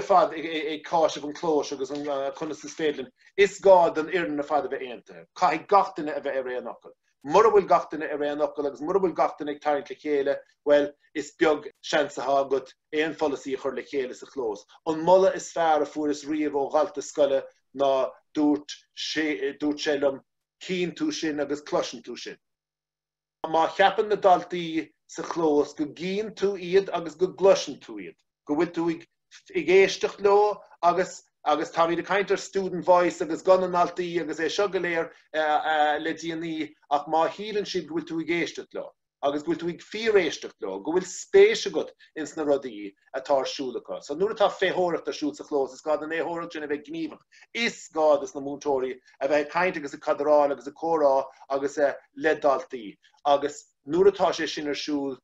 de fad ag cáisih an clós agus an chuna sa spéidlin, is gád an iarna na fad a bheith aontaithe. Cai gatainine a bheith ar réan ocail. Mura bhfuil gatainine ar réan ocail agus mura bhfuil gatainine ag tarint le chéile, well, is beag seansaithe agat éon folasí chur le chéile sa chlós. An mulla is fearr a fuair is riamh ó ghalta scoile ná dúirt sélum cín tú sin agus cloisean tú sin. Má cheapan na daltaí sa chlós go gín tú iad agus go gluisean tú iad. Go bhfuil tú ag éisteach leo agus tá mí de caintear student voice agus gan an altaí agus é seo go léir le díanaí ach má hílann siad go bhfuil tú ag éisteach leo. Agus bhfuil tú ag fíoréisteach leo, go bhfuil spéis agat ins na rudaí atá siúlacha. So nuair atá féthóireacht ar siúl sa chlós, is gád an éthóireacht sin a bheith gníomach. Is gád is na múntóirí a bheith caint agus a cadarán agus a córá agus a ledaltaí. Agus nuair atá sé sin ar siúl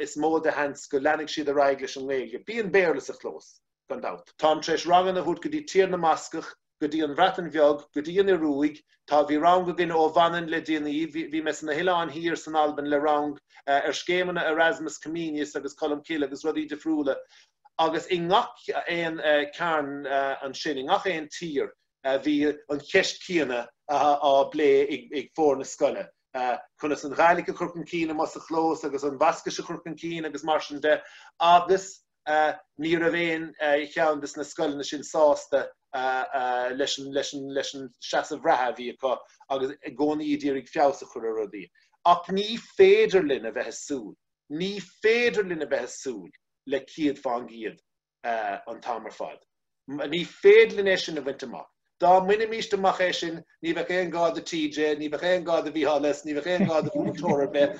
is mód a hens go leannig siad a raiglis an léige. Bíon béarla sa chlós, gan dat. Tám treis rangan a hút go dtí tír na mascach, go dtí an bhratan bheag, go dtí an iarúig, tá bhí rang go gine ó bhanan le díanaí, bhí me san na hileán hir san Alban le rang ar scémanna Erasmus Comenius agus Colm Cille agus rudí de friúla. Agus i ngach éon cairn an sin, i ngach éon tír, bhí an cheist cíanna á blé ag fór na scoile. Chuna san ghailliche churcan cína mas a chlós agus an vascaise churcan cína agus mar sin de agus ní a bhéon cheandas na scoilena sin sásta leis an seasamh bhreatha bhí acu agus gcónaí idir ag feabhsa chur a rudaí. Ach ní féidir linn a bheith súl. Ní féidir linn a bheith súl le ciad fan giad an tamar fad. Ní féidir linn é sin a bhaint amach. Dá muine míiste amach é sin, ní bheith éon gád a TJ, ní bheith éon gád a bhíhalas, ní bheith éon gád a bhúntóir bheith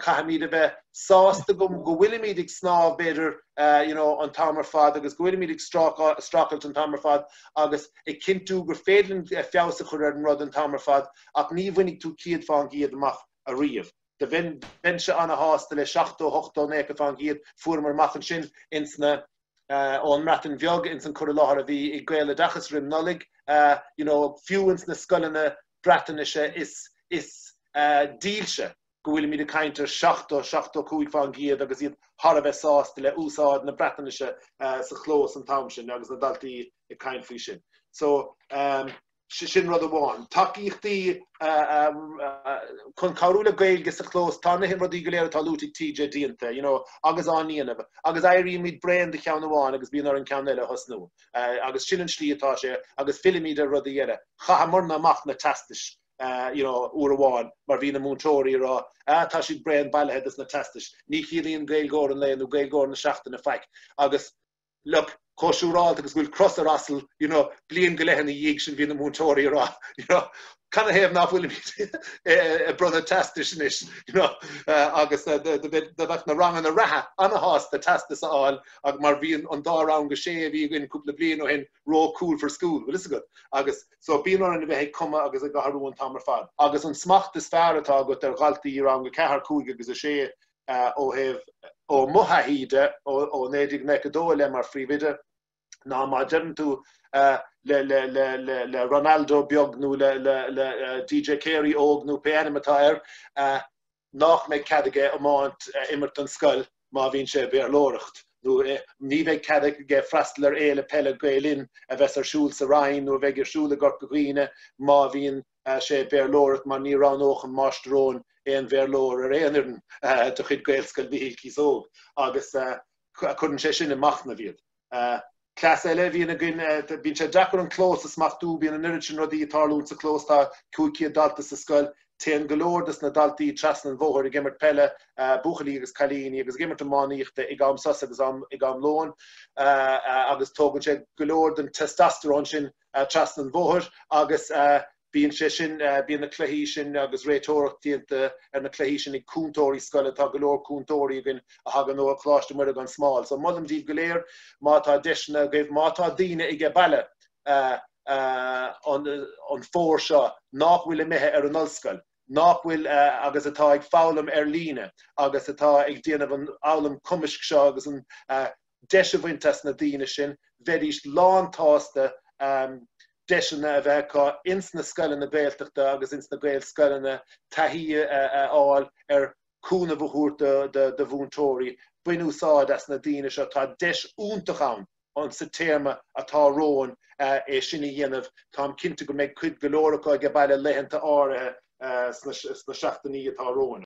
caihamíad a bheith sásta go bhfuil míad ag snáb beidir an tamar fad agus go bhfuil míad ag stracailt an tamar fad agus ag cintú gur féidirlinn feabhsa chur ar an rud an tamar fad ach ní bhainnig tú ciad fan giad amach a riamh. De bhain se anna hásta le 7-8 fan giad fuair mar machchan sin insna on Martin Bheag in san cur láthar a bhí i gcuile dachas rim nolig, fiúins na scoilena bratainise is díalse go bhfuil míad a caintear 7-5 fan giad agus iad thar a bheith sásta le úsáid na bratainise sa chlós an tam sin agus na daltaí i caint faoi sin. So sin rud amháin. Takeíochtaí chun cabhrúla gaeilge sa chlós tána hin rudí go léir tá lútaigh TJ díonta, agus aníanamh. Agus éirí míad brein de cheann amháin agus bíon ar an ceann eile thosnú. Agus sin an slí atá sé, agus filimíad a rudí eile. Chaithe murna amach na testais uair amháin, mar bhí na múntóirí rá, tá siad brein bailithe is na testais. Ní chiallaíonn gaeilgóir an léon nó gaeilgóir na seachtain na feic. Agus, look, cosúrált agus bhfuil cross a rasal, blion go leithin dhéag sin bhí na múntóirí rá. Canna héamh ná bhfuil a brother testis is, agus bheith na rangan na ratha anna hásta testas áil ag mar bhíon an dá rang go sé bhí in cúpla blion ó hen raw cool for school, well is good. Agus so bíon an bheith cuma agus a gaharú an tamar fad. Agus an smacht is fearr atá go ar galtaí rang go cethar cúig agus a sé ó heh ó muthaíide ó néidir necadó le mar fríomhide. Ná má dearan tú le Ronaldo beagnú le DJ Carey ógnú peanimatáir nach méid cadige amáint immert an scoil má bhíonn sé béarlóireacht. Ní bheith cadige freastal ar éile pelle gaelinn a bheits ar siúl sa rainn nó bheith ar siúla gort go ghuine má bhíonn sé béarlóireacht mar ní ránóch an máistróin éon bhéarlóir ar éonirin do chuid gaelscoil bhíilcí sóg agus chuann sé sin amach na bhíad. Clas eile bhíon bíonn sé deacair an clós is machtú bíon an irid sin rudí tarlún sa clós tá cúici dalta sa scoil téan golóirdas na daltaí trasna an bhóthir i gimmert pelle buchalí agus cailíní agus gimmert amáíochta i gám sos agus i gám lón agus tógann sé golóir den testosterón sin trasna an bhóthir agus bíonn sé sin bíon na cluichí sin agus réitóireacht tíonta ar na cluichí sin ag cúntóirí scoile tá go leor cúntóirí gin a hagan nó a chláiste muir an smáil. So mulam díobh go léir mátá deisna gaibh mátá daoine ige baile an fór seo nach bhfuil mithe ar an nolscoil. Nach bhfuil agus atá ag fálam ar líne agus atá ag déanamh an álam cumisc seo agus an deisibhaintas na daoine sin bheadís lántásta deisina a bheith ins na scoilena béalteachta agus ins na gael scoilena taithí áil ar cúna bhúirt de bhúntóirí buinúsáid as na daoine seo tá deis úntach ann an sa téma atá róin é sinna dhéanamh tám cinnte go méid cuid golóracha go baile lehananta áirithe sna seachtaí atá róin.